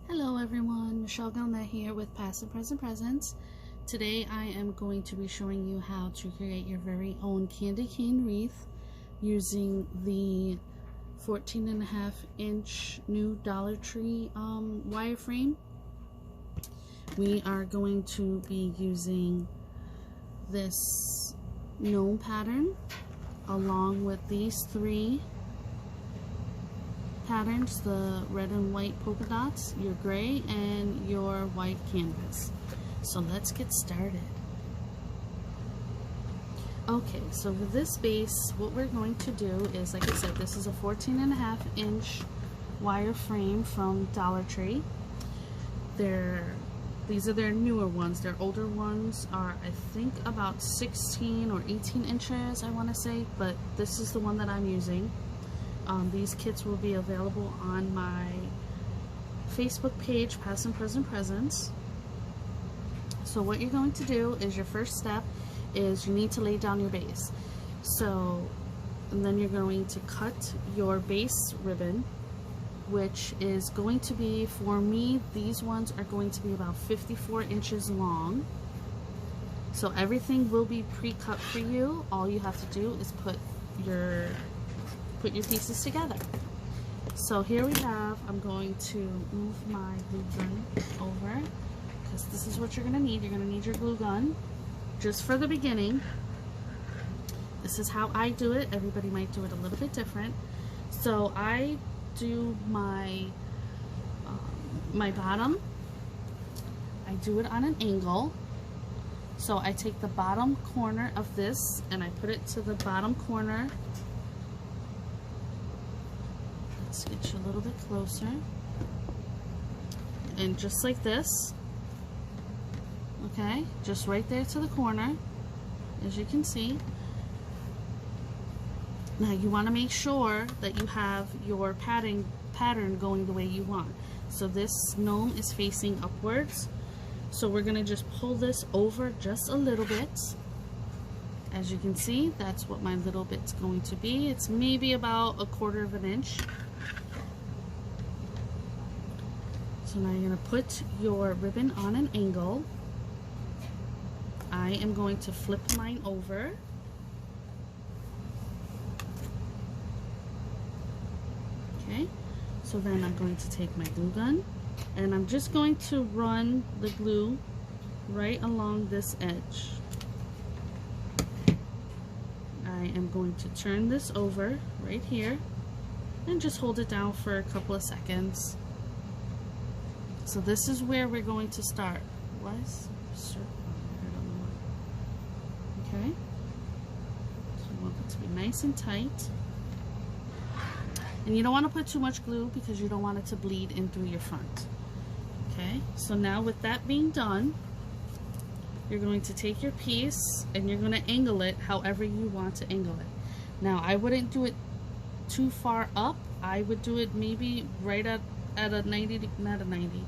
Hello everyone, Michelle Galnet here with Past and Present Presents. Today I am going to be showing you how to create your very own candy cane wreath using the 14.5 inch new Dollar Tree wireframe. We are going to be using this gnome pattern along with these three patterns, the red and white polka dots, your gray, and your white canvas. So let's get started. Okay, so with this base, what we're going to do is, like I said, this is a 14.5 inch wire frame from Dollar Tree. These are their newer ones. Their older ones are, I think, about 16 or 18 inches, I want to say, but this is the one that I'm using. These kits will be available on my Facebook page, Past and Present Presents. So what you're going to do is, your first step is you need to lay down your base. And then you're going to cut your base ribbon, which is going to be, for me, these ones are going to be about 54 inches long. So everything will be pre-cut for you. All you have to do is put your pieces together. So here we have, I'm going to move my glue gun over, because this is what you're going to need. You're going to need your glue gun just for the beginning. This is how I do it. Everybody might do it a little bit different. So I do my bottom, I do it on an angle. So I take the bottom corner of this and I put it to the bottom corner. Let's get you a little bit closer. And just like this, okay, just right there to the corner, as you can see. Now you want to make sure that you have your pattern going the way you want. So this gnome is facing upwards, so we're going to just pull this over just a little bit. As you can see, that's what my little bit's going to be. It's maybe about 1/4 of an inch. So now you're going to put your ribbon on an angle. I am going to flip mine over. Okay, so then I'm going to take my glue gun and I'm just going to run the glue right along this edge. I am going to turn this over right here and just hold it down for a couple of seconds. So this is where we're going to start. Why is circle? I don't know. Okay. So you want it to be nice and tight. And you don't want to put too much glue because you don't want it to bleed in through your front. Okay. So now with that being done, you're going to take your piece and you're going to angle it however you want to angle it. Now I wouldn't do it too far up. I would do it maybe right at a 90, not a 90,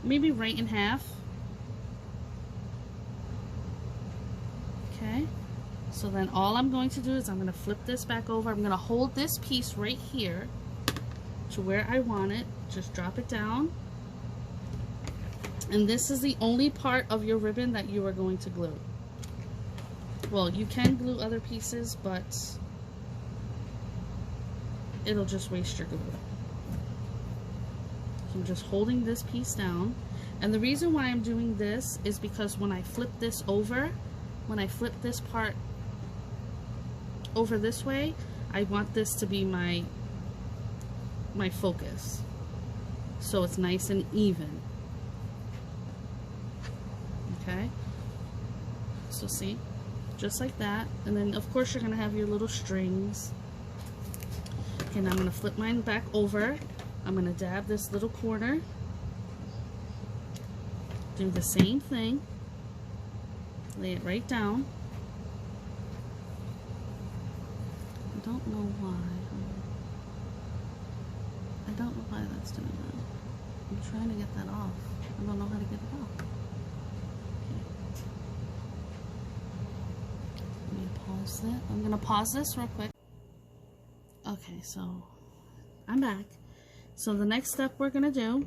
maybe right in half. Okay, so then all I'm going to do is I'm going to flip this back over. I'm going to hold this piece right here to where I want it. Just drop it down. And this is the only part of your ribbon that you are going to glue. Well, you can glue other pieces, but it'll just waste your glue. So I'm just holding this piece down. And the reason why I'm doing this is because when I flip this over, when I flip this part over this way, I want this to be my focus. So it's nice and even. Okay? So see? Just like that. And then of course you're going to have your little strings. Okay, now I'm going to flip mine back over. I'm going to dab this little corner. Do the same thing. Lay it right down. I don't know why. I don't know why that's doing that. I'm trying to get that off. I don't know how to get it off. Okay. Let me pause that. I'm going to pause this real quick. Okay, so I'm back. So the next step we're going to do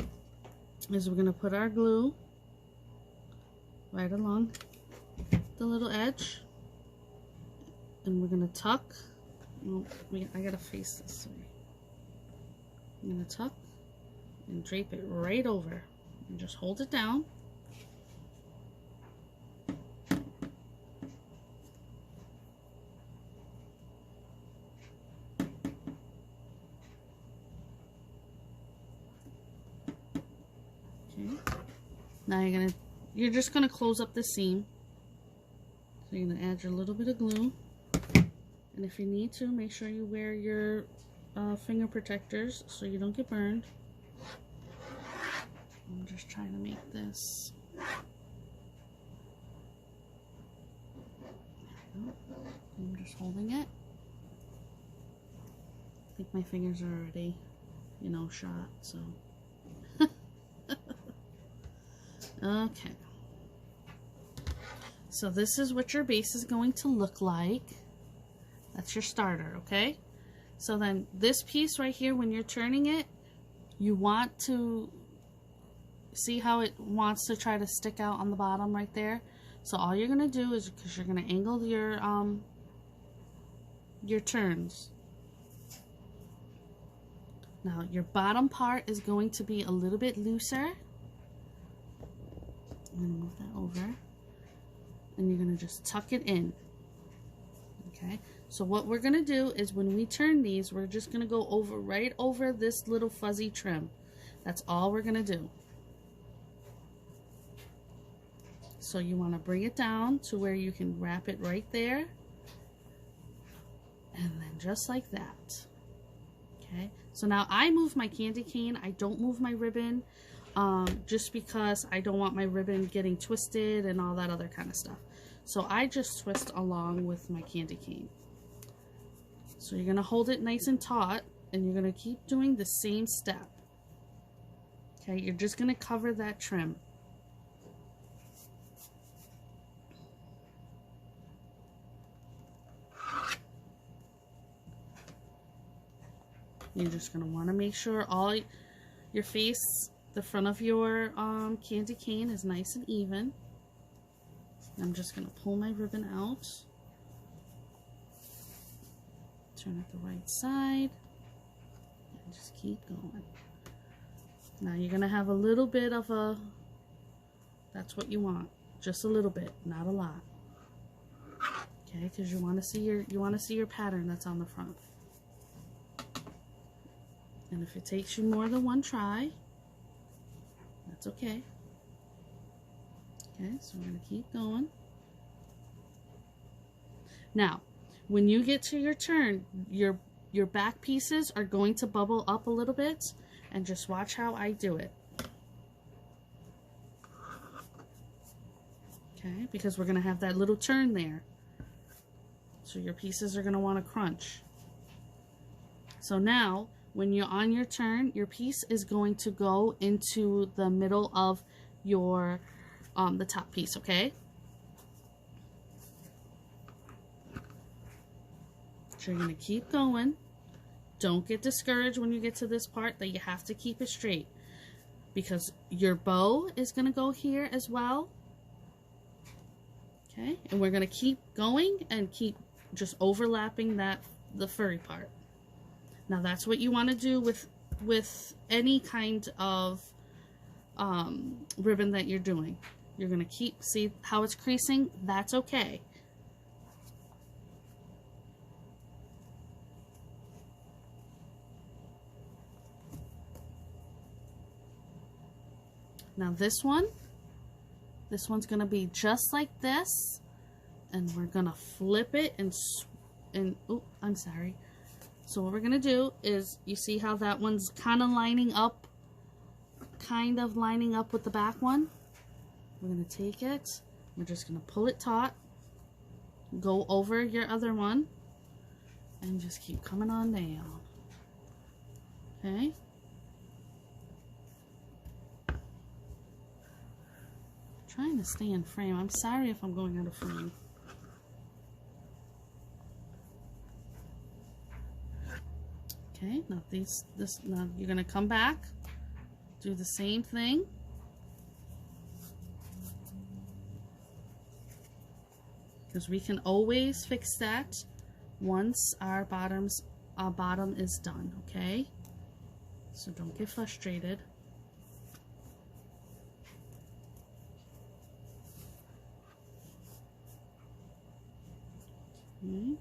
is we're going to put our glue right along the little edge, and we're going to tuck. Oh, I got to face this way. I'm going to tuck and drape it right over and just hold it down. Okay. Now you're just gonna close up the seam. So you're gonna add your little bit of glue, and if you need to, make sure you wear your finger protectors so you don't get burned. I'm just trying to make this. I'm just holding it. I think my fingers are already, you know, shot, so. Okay. So this is what your base is going to look like. That's your starter, okay? So then this piece right here, when you're turning it, you want to see how it wants to try to stick out on the bottom right there. So all you're gonna do is, because you're gonna angle your turns. Now your bottom part is going to be a little bit looser. I'm gonna move that over, and you're gonna just tuck it in. Okay, so what we're gonna do is when we turn these, we're just gonna go over right over this little fuzzy trim. That's all we're gonna do. So you want to bring it down to where you can wrap it right there, and then just like that. Okay, so now I move my candy cane. I don't move my ribbon, just because I don't want my ribbon getting twisted and all that other kind of stuff. So I just twist along with my candy cane. So you're going to hold it nice and taut, and you're going to keep doing the same step. Okay, you're just going to cover that trim. You're just going to want to make sure all your face, the front of your candy cane is nice and even. I'm just going to pull my ribbon out. Turn it the right side. And just keep going. Now you're going to have a little bit of a, that's what you want. Just a little bit, not a lot. Okay, because you want to see your pattern that's on the front. And if it takes you more than one try, that's okay. Okay, so we're going to keep going. Now, when you get to your turn, your back pieces are going to bubble up a little bit, and just watch how I do it. Okay, because we're going to have that little turn there. So your pieces are going to want to crunch. So now, when you're on your turn, your piece is going to go into the middle of your, the top piece, okay? So you're going to keep going. Don't get discouraged when you get to this part that you have to keep it straight, because your bow is going to go here as well. Okay, and we're going to keep going and keep just overlapping the furry part. Now that's what you want to do with any kind of ribbon that you're doing. You're going to see how it's creasing? That's okay. Now this one's going to be just like this, and we're going to flip it and oh, I'm sorry. So what we're going to do is, you see how that one's kind of lining up with the back one? We're going to take it, we're just going to pull it taut, go over your other one, and just keep coming on down. Okay? Trying to stay in frame. I'm sorry if I'm going out of frame. Okay, now you're gonna come back, do the same thing. Because we can always fix that once our bottom is done, okay? So don't get frustrated. Okay.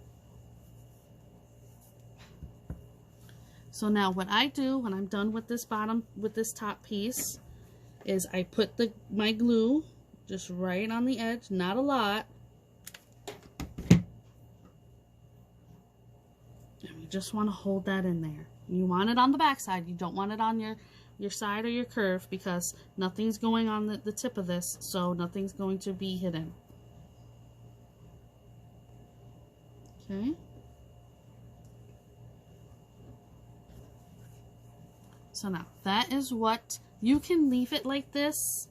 So now what I do when I'm done with this top piece is I put my glue just right on the edge, not a lot. And you just want to hold that in there. You want it on the back side. You don't want it on your side or your curve, because nothing's going on the tip of this, so nothing's going to be hidden. Okay. So now that is what you can leave it like this,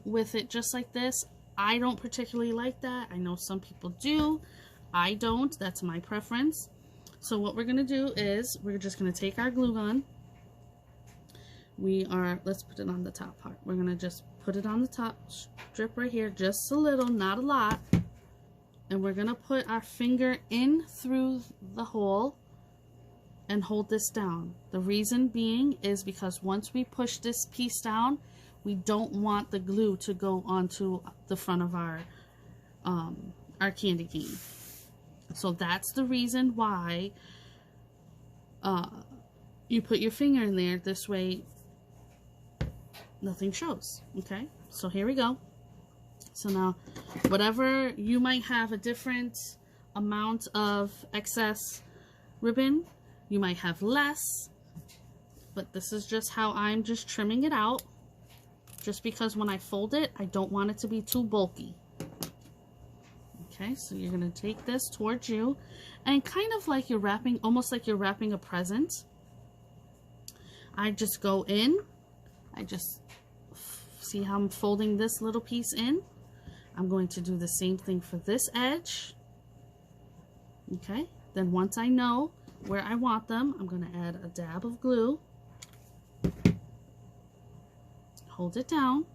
with it just like this. I don't particularly like that. I know some people do. I don't. That's my preference. So what we're going to do is we're just going to take our glue gun. Let's put it on the top part. We're going to just put it on the top strip right here, just a little, not a lot. And we're going to put our finger in through the hole and hold this down. The reason being is because once we push this piece down, we don't want the glue to go onto the front of our candy cane. So that's the reason why you put your finger in there. This way nothing shows. Okay, so here we go. So now whatever, you might have a different amount of excess ribbon, you might have less, but this is just how I'm just trimming it out, just because when I fold it, I don't want it to be too bulky. Okay, so you're going to take this towards you, and kind of like you're wrapping, almost like you're wrapping a present. I just go in, I just see how I'm folding this little piece in. I'm going to do the same thing for this edge. Okay, then once I know where I want them, I'm going to add a dab of glue, hold it down,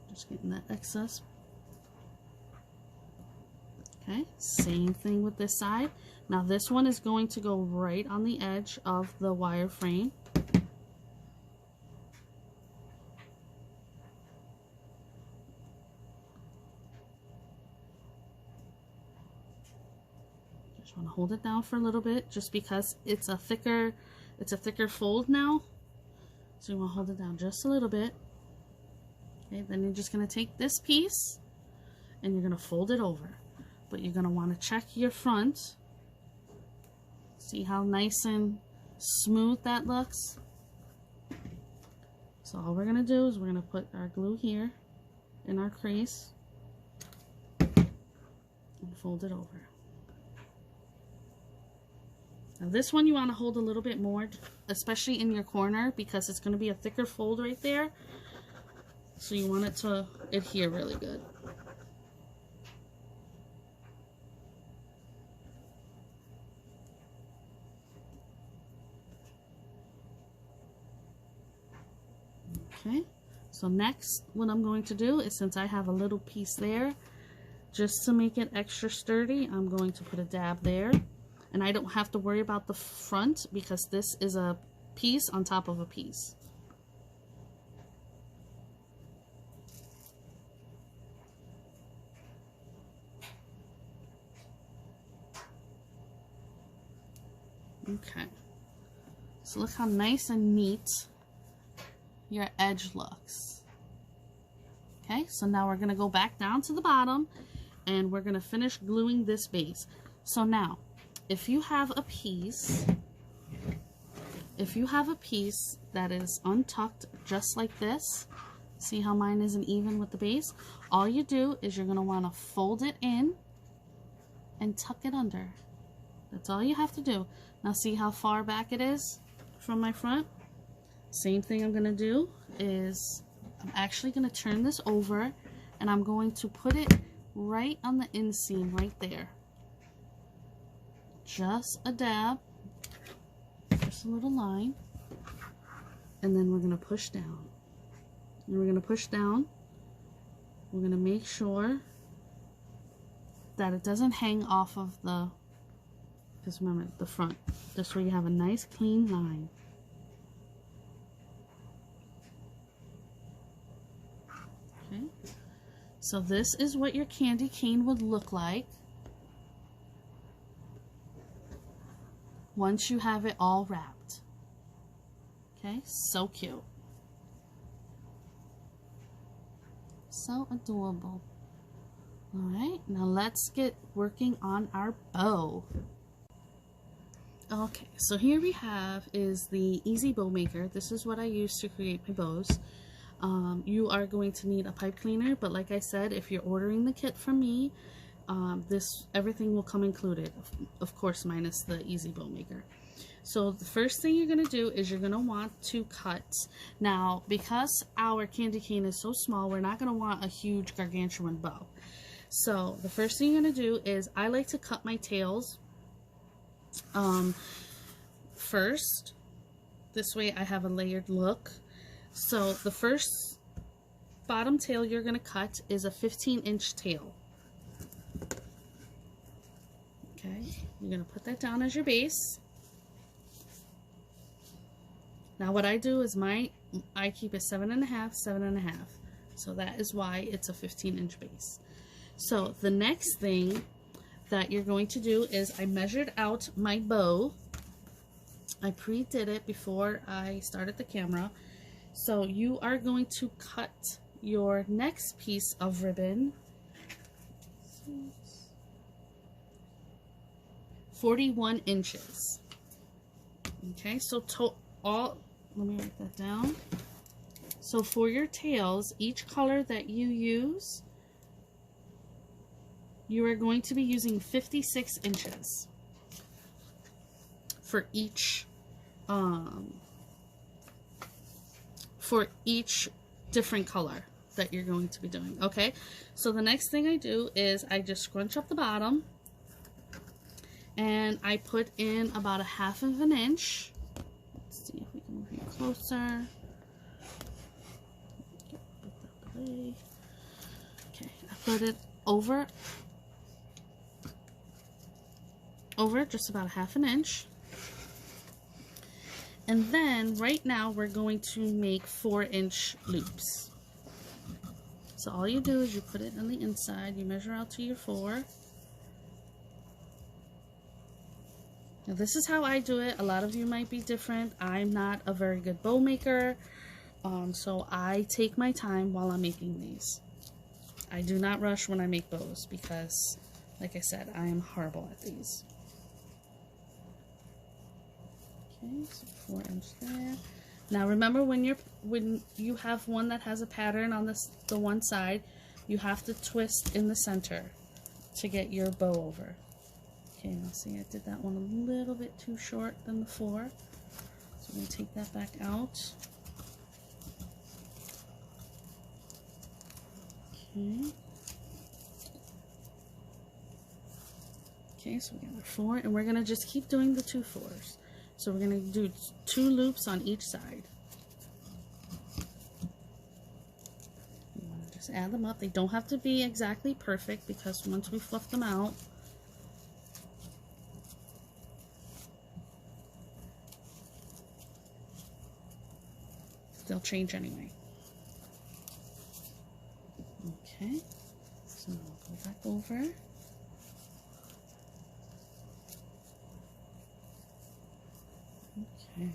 just getting that excess. Okay, same thing with this side. Now this one is going to go right on the edge of the wire frame. Just want to hold it down for a little bit, just because it's a thicker fold now. So you want to hold it down just a little bit. Okay, then you're just going to take this piece and you're going to fold it over. But you're going to want to check your front. See how nice and smooth that looks? So all we're going to do is we're going to put our glue here in our crease and fold it over. Now this one you want to hold a little bit more, especially in your corner, because it's going to be a thicker fold right there. So you want it to adhere really good. Okay, so next what I'm going to do is, since I have a little piece there, just to make it extra sturdy, I'm going to put a dab there. And I don't have to worry about the front, because this is a piece on top of a piece. Okay, so look how nice and neat your edge looks. Okay, so now we're going to go back down to the bottom and we're going to finish gluing this base. So now, if you have a piece that is untucked just like this, see how mine isn't even with the base? All you do is you're going to want to fold it in and tuck it under. That's all you have to do. Now see how far back it is from my front? Same thing I'm going to do is I'm actually going to turn this over and I'm going to put it right on the inseam right there. just a dab, just a little line, and then we're going to push down. And we're going to push down. We're going to make sure that it doesn't hang off of the, just remember, the front. This way you have a nice clean line. Okay. So this is what your candy cane would look like once you have it all wrapped. Okay, so cute. So adorable. Alright, now let's get working on our bow. Okay, so here we have is the Easy Bow Maker. This is what I use to create my bows. You are going to need a pipe cleaner, but like I said, if you're ordering the kit from me, everything will come included, of course, minus the Easy Bow Maker. So the first thing you're going to do is you're going to want to cut. Now, because our candy cane is so small, we're not going to want a huge gargantuan bow. So the first thing you're going to do is, I like to cut my tails first. This way I have a layered look. So the first bottom tail you're going to cut is a 15-inch tail. Okay, you're going to put that down as your base. Now what I do is I keep it 7.5, 7.5. So that is why it's a 15-inch base. So the next thing that you're going to do is, I measured out my bow. I pre-did it before I started the camera. So you are going to cut your next piece of ribbon 41 inches. Okay, so let me write that down. So for your tails, each color that you use, you are going to be using 56 inches for each different color that you're going to be doing. Okay, so the next thing I do is I just scrunch up the bottom and I put in about 1/2 inch. Let's see if we can move here closer. Okay, I put it over just about 1/2 inch. And then right now we're going to make 4-inch loops. So all you do is you put it on the inside, you measure out to your 4. Now this is how I do it. A lot of you might be different. I'm not a very good bow maker, so I take my time while I'm making these. I do not rush when I make bows because, like I said, I am horrible at these. Okay, so 4-inch there. Now remember, when you have one that has a pattern on the one side, you have to twist in the center to get your bow over. Okay, now see, I did that one a little bit too short than the 4. So I'm going to take that back out. Okay. Okay, so we got our 4, and we're going to just keep doing the 2 4s. So we're going to do 2 loops on each side. You want to just add them up. They don't have to be exactly perfect, because once we fluff them out, they'll change anyway. Okay, so go back over. Okay.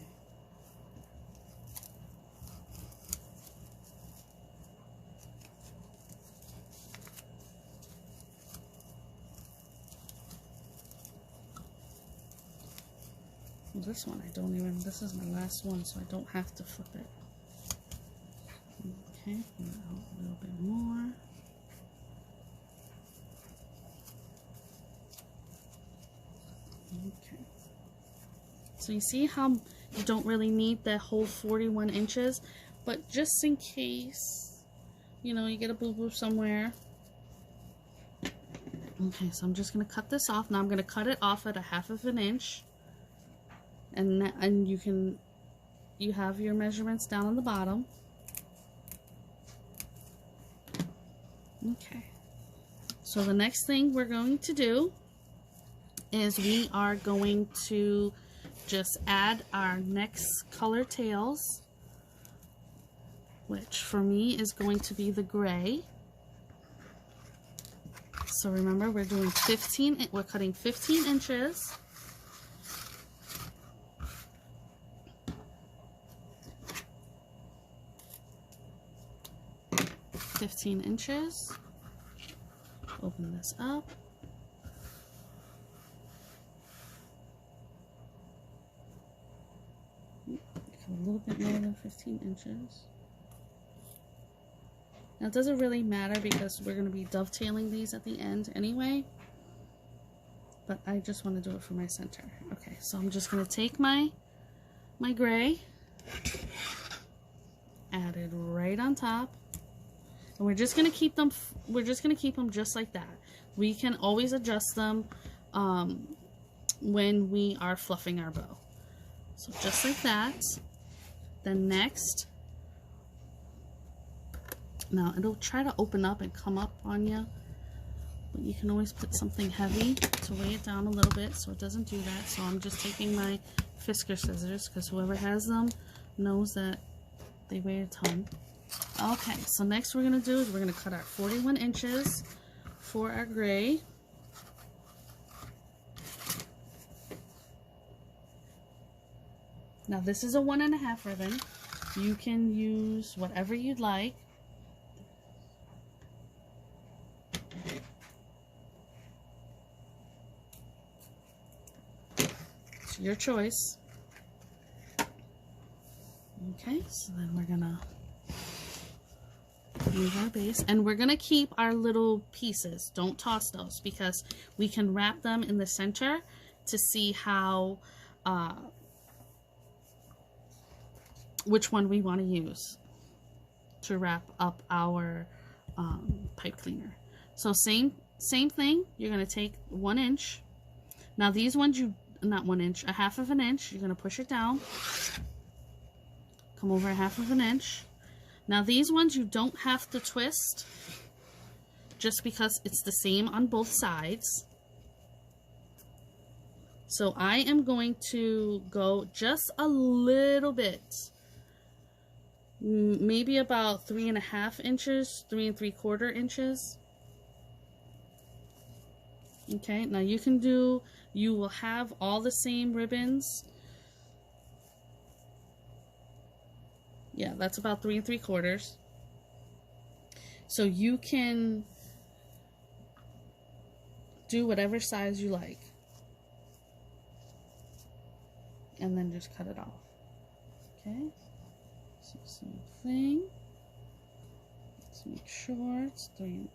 Well, this one this is my last one, so I don't have to flip it. Okay, a little bit more. Okay. So you see how you don't really need that whole 41 inches, but just in case, you know, you get a boo-boo somewhere, Okay, so I'm just going to cut this off. Now I'm going to cut it off at 1/2 inch. And you have your measurements down on the bottom. Okay. So the next thing we're going to do is we are going to just add our next color tails, which for me is going to be the gray. So remember, we're cutting 15 inches. Open this up. A little bit more than 15 inches. Now it doesn't really matter because we're going to be dovetailing these at the end anyway, but I just want to do it for my center. Okay, so I'm just going to take my gray, add it right on top, and we're just going to keep them just like that. We can always adjust them when we are fluffing our bow. So just like that. Then next, now it'll try to open up and come up on you, but you can always put something heavy to weigh it down a little bit so it doesn't do that. So I'm just taking my Fisker scissors because whoever has them knows that they weigh a ton. Okay, so next we're going to do is we're going to cut our 41 inches for our gray. Now this is a 1.5 ribbon. You can use whatever you'd like. It's your choice. Okay, so then we're gonna move our base, and we're gonna keep our little pieces. Don't toss those because we can wrap them in the center to see how which one we want to use to wrap up our pipe cleaner. So same thing, you're going to take 1 inch. Now these ones, not 1 inch, 1/2 inch, you're going to push it down, come over 1/2 inch. Now these ones you don't have to twist just because it's the same on both sides. So I am going to go just a little bit, maybe about 3.5 inches, 3 3/4 inches. Okay, now you will have all the same ribbons. Yeah, that's about 3 3/4. So you can do whatever size you like. And then just cut it off. Okay, so same thing. Let's make sure it's 3.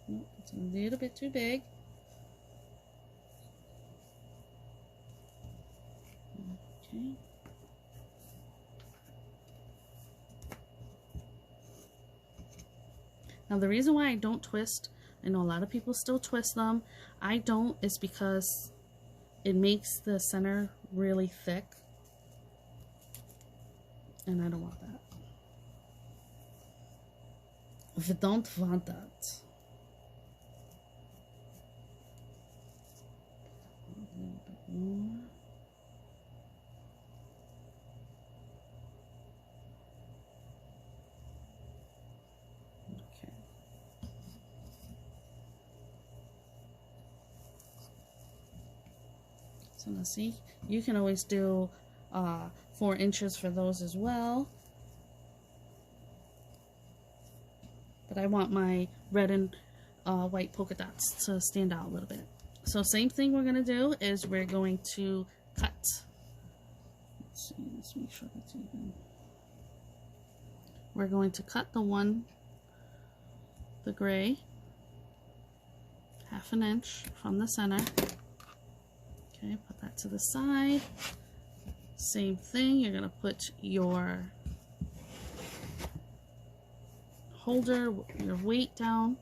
Nope, it's a little bit too big. Okay. Now the reason why I don't twist, I know a lot of people still twist them, I don't, is because it makes the center really thick, and I don't want that. We don't want that. A little bit more. Okay. So now see, you can always do 4 inches for those as well. But I want my red and white polka dots to stand out a little bit. So same thing we're going to do is we're going to cut. Let's see, let's make sure that's even. We're going to cut the gray, 1/2 inch from the center. Okay, put that to the side. Same thing, you're going to put your holder, your weight down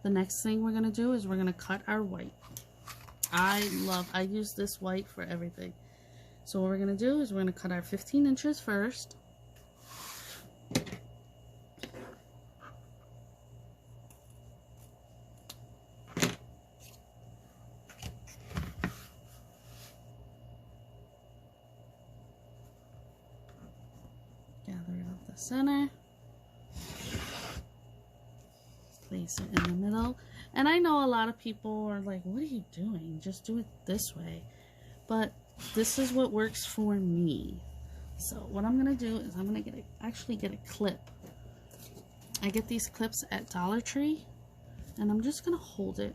the next thing we're going to do is we're going to cut our white. I use this white for everything. So what we're going to do is we're going to cut our 15 inches first. Gather out the center. Place it in the middle. And I know a lot of people are like, what are you doing? Just do it this way. But this is what works for me. So what I'm going to do is I'm going to actually get a clip. I get these clips at Dollar Tree. And I'm just going to hold it.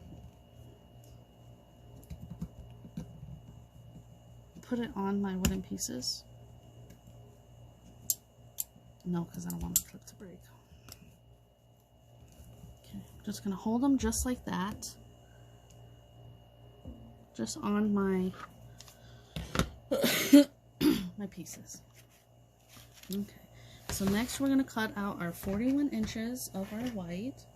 Put it on my wooden pieces. No, because I don't want the clip to break. Just gonna hold them just like that, just on my my pieces. Okay, so next we're gonna cut out our 41 inches of our white.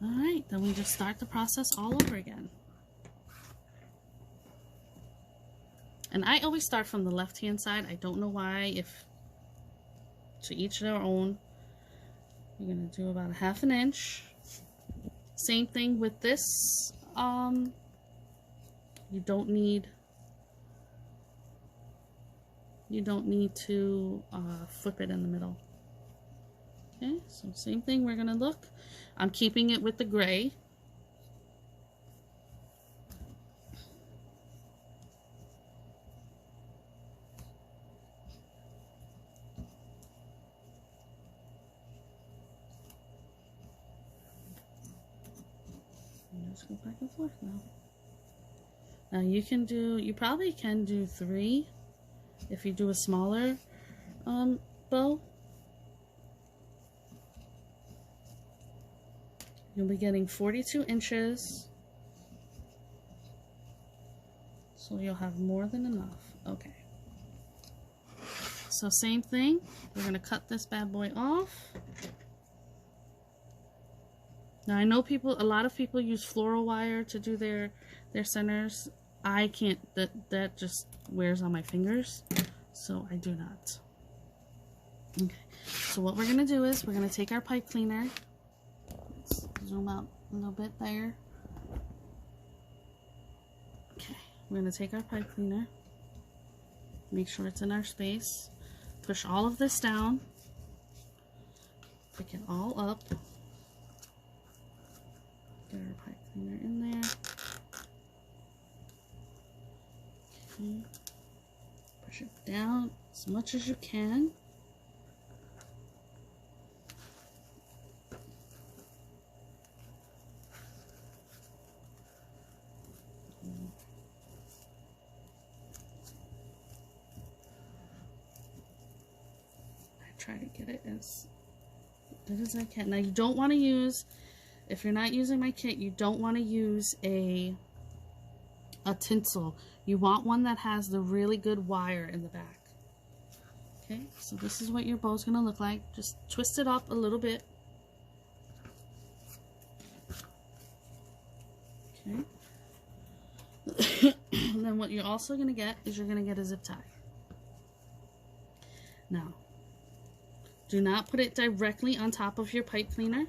Alright, then we just start the process all over again. And I always start from the left hand side. I don't know why, if to each their own. You're going to do about a ½ inch. Same thing with this. You don't need to flip it in the middle. Okay, so same thing, we're gonna look. I'm keeping it with the gray. Let's go back and forth now. Now you probably can do 3 if you do a smaller bow. You'll be getting 42 inches. So you'll have more than enough. Okay. So same thing. We're going to cut this bad boy off. Now I know a lot of people use floral wire to do their centers. I can't, that just wears on my fingers. So I do not. Okay. So what we're going to do is we're going to take our pipe cleaner. Zoom out a little bit there. Okay, we're going to take our pipe cleaner, make sure it's in our space, push all of this down, pick it all up, get our pipe cleaner in there. Okay. Push it down as much as you can. Try to get it as good as I can. Now you don't want to use, if you're not using my kit, you don't want to use a tinsel. You want one that has the really good wire in the back. Okay, so this is what your bow's going to look like. Just twist it up a little bit. Okay. And then what you're also going to get is you're going to get a zip tie. Now, do not put it directly on top of your pipe cleaner.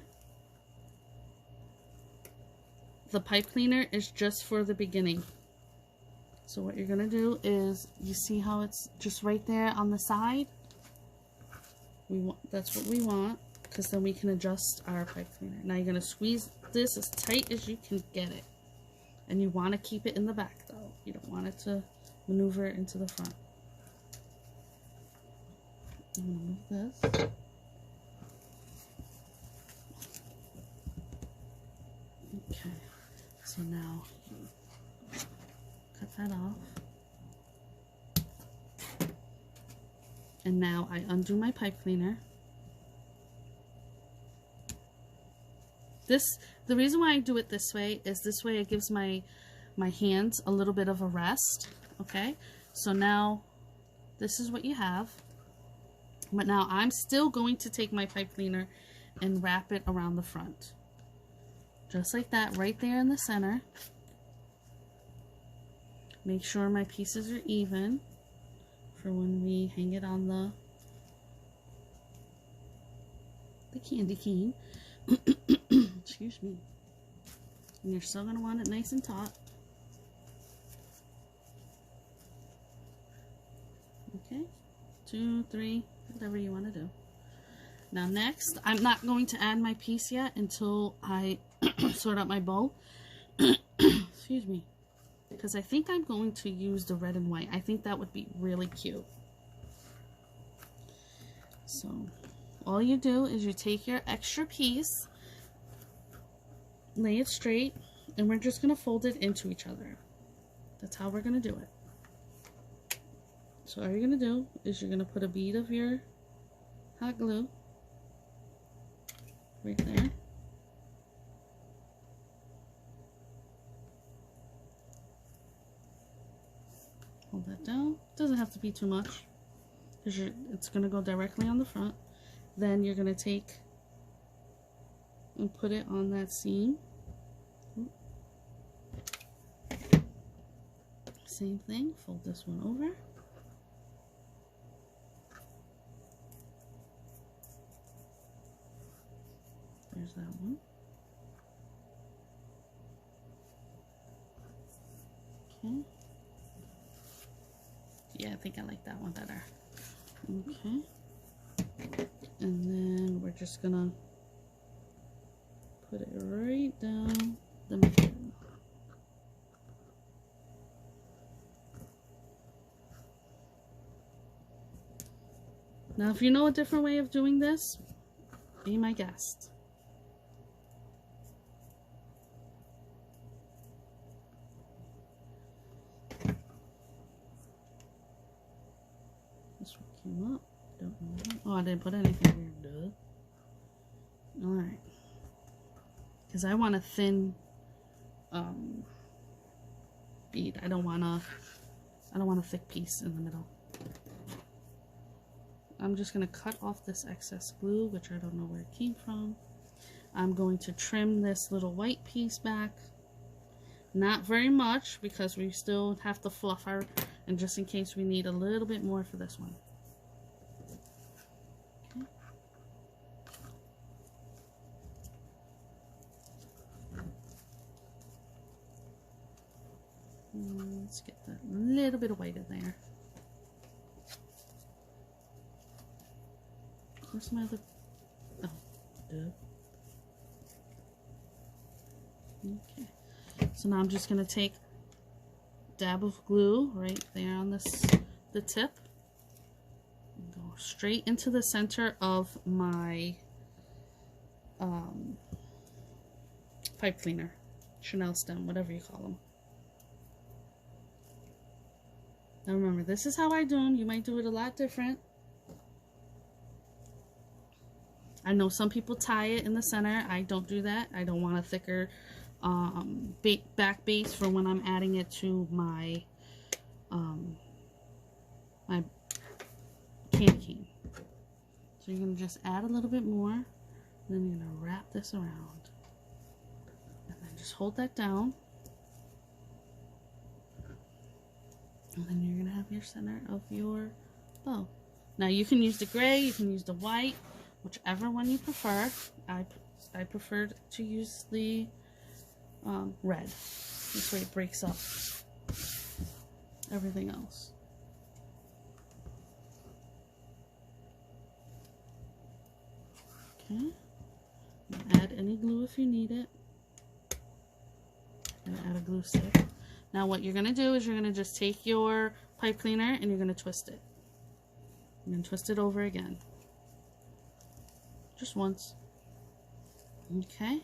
The pipe cleaner is just for the beginning. So what you're going to do is, you see how it's just right there on the side? That's what we want, because then we can adjust our pipe cleaner. Now you're going to squeeze this as tight as you can get it. And you want to keep it in the back though. You don't want it to maneuver into the front. I'm going to move this. Okay, so now cut that off. And now I undo my pipe cleaner. The reason why I do it this way is this way it gives my hands a little bit of a rest. Okay, so now this is what you have. But now I'm still going to take my pipe cleaner and wrap it around the front. Just like that, right there in the center. Make sure my pieces are even for when we hang it on the candy cane. Excuse me. And you're still going to want it nice and taut. Okay, 2, 3, whatever you want to do. Now next, I'm not going to add my piece yet until I sort out my bow. Excuse me. Because I think I'm going to use the red and white. I think that would be really cute. So, all you do is you take your extra piece, lay it straight, and we're just going to fold it into each other. That's how we're going to do it. So all you're going to do is you're going to put a bead of your hot glue right there. Hold that down. Doesn't have to be too much because it's going to go directly on the front. Then you're going to take and put it on that seam. Same thing, fold this one over. There's that one. Okay. Yeah, I think I like that one better. Okay. And then we're just gonna put it right down the middle. Now, if you know a different way of doing this, be my guest. This one came up. Don't know why. Oh, I didn't put anything here. Duh. Alright. Because I want a thin bead. I don't want a thick piece in the middle. I'm just going to cut off this excess glue, which I don't know where it came from. I'm going to trim this little white piece back. Not very much, because we still have to fluff her, and just in case we need a little bit more for this one. Okay. Let's get that little bit of white in there. Where's my other... Oh, duh. Okay. So now I'm just going to take a dab of glue right there on the tip. And go straight into the center of my pipe cleaner. Chanel stem, whatever you call them. Now remember, this is how I do them. You might do it a lot different. I know some people tie it in the center. I don't do that. I don't want a thicker back base for when I'm adding it to my my candy cane. So you're going to just add a little bit more, and then you're going to wrap this around. And then just hold that down. And then you're going to have your center of your bow. Now you can use the gray, you can use the white, whichever one you prefer. I prefer to use the red. This way it breaks up everything else. Okay. Add any glue if you need it. And add a glue stick. Now what you're going to do is you're going to just take your pipe cleaner and you're going to twist it. And then twist it over again. Just once. Okay.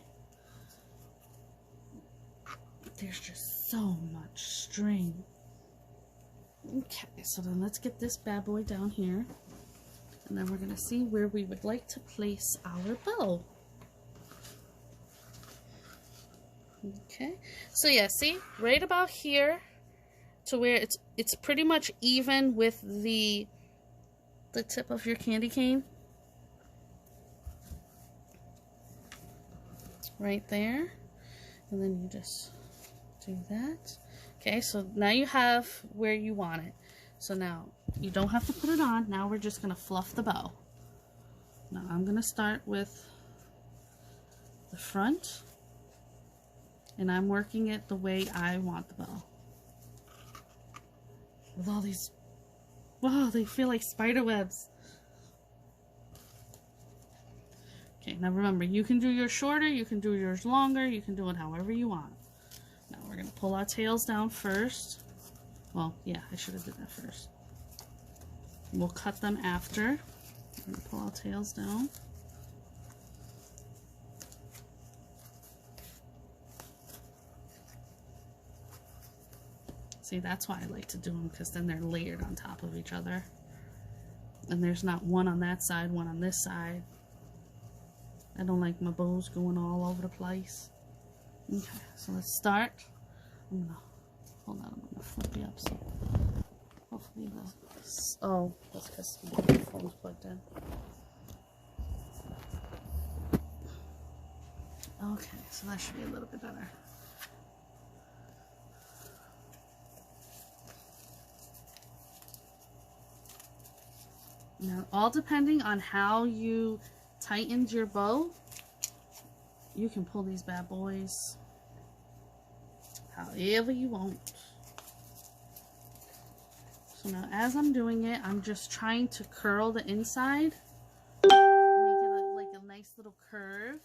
There's just so much string. Okay, so then let's get this bad boy down here. And then we're going to see where we would like to place our bow. Okay, so yeah, see, right about here to where it's pretty much even with the tip of your candy cane. Right there. And then you just do that. Okay, so now you have where you want it. So now you don't have to put it on. Now we're just going to fluff the bow. Now I'm going to start with the front. And I'm working it the way I want the bow. With all these, wow, they feel like spider webs. Okay, now remember, you can do yours shorter, you can do yours longer, you can do it however you want. Now we're going to pull our tails down first. Well, yeah, I should have did that first. We'll cut them after. We're going to pull our tails down. See, that's why I like to do them, because then they're layered on top of each other. And there's not one on that side, one on this side. I don't like my bows going all over the place. Okay, so let's start. I'm gonna, hold on, I'm gonna flip you up so hopefully this, oh, that's because my phone's plugged in. Okay, so that should be a little bit better. Now, all depending on how you tightened your bow, you can pull these bad boys however you want. So now as I'm doing it, I'm just trying to curl the inside, make it like a nice little curve,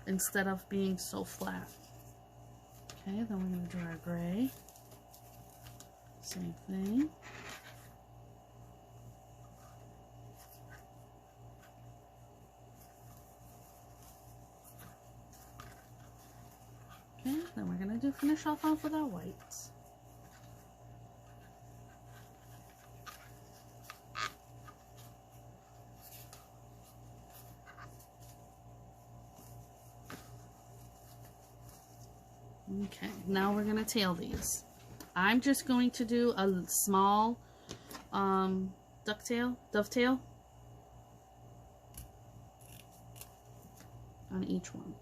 instead of being so flat. Okay, then we're going to do our gray. Same thing. Okay, then we're going to finish off with our whites. Okay, now we're going to tail these. I'm just going to do a small dovetail on each one.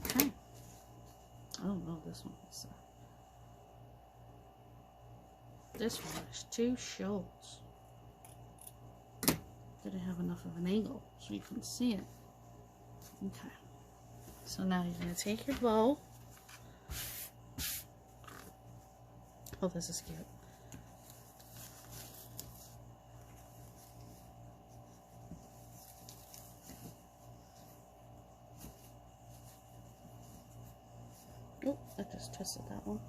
Okay. Oh no, this one is too short. Didn't have enough of an angle so you can see it. Okay. So now you're gonna take your bow. Oh, this is cute. Oh, I just twisted that one.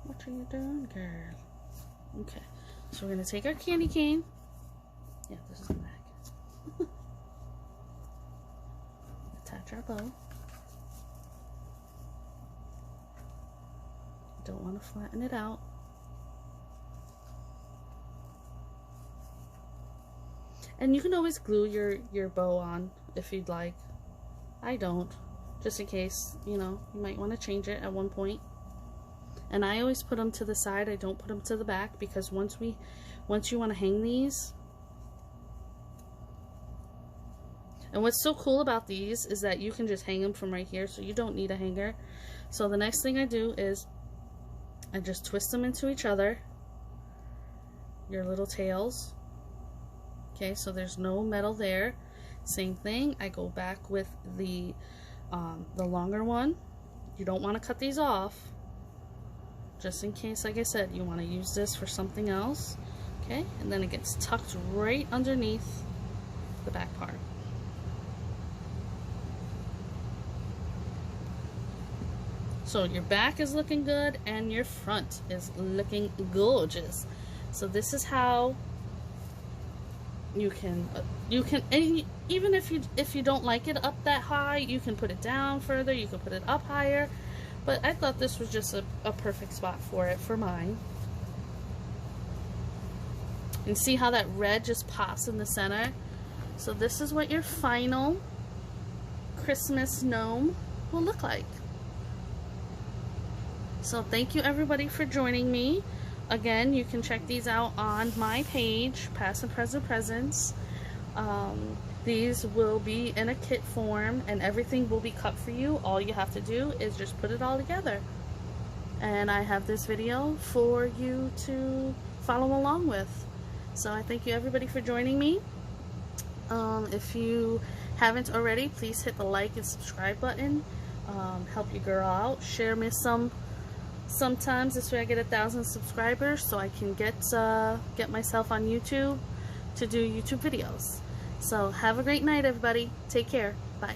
What are you doing, girl? Okay, so we're going to take our candy cane. Yeah, this is the back. Attach our bow. Don't want to flatten it out. And you can always glue your bow on if you'd like. I don't. Just in case, you know, you might want to change it at one point. And I always put them to the side. I don't put them to the back, because once you want to hang these. And what's so cool about these is that you can just hang them from right here, so you don't need a hanger. So the next thing I do is I just twist them into each other. Your little tails. Okay, so there's no metal there. Same thing. I go back with the longer one. You don't want to cut these off. just in case, like I said, you want to use this for something else. Okay, and then it gets tucked right underneath the back part. So your back is looking good and your front is looking gorgeous. So this is how you can and even if you don't like it up that high, you can put it down further, you can put it up higher, but I thought this was just a perfect spot for it for mine. And see how that red just pops in the center? So this is what your final Christmas gnome will look like. So thank you everybody for joining me. Again, you can check these out on my page, Past and Present Presents. These will be in a kit form and everything will be cut for you. All you have to do is just put it all together. And I have this video for you to follow along with. So I thank you everybody for joining me. If you haven't already, please hit the like and subscribe button. Help your girl out. Share me sometimes this way I get 1,000 subscribers so I can get myself on YouTube to do YouTube videos. So have a great night everybody. Take care. Bye.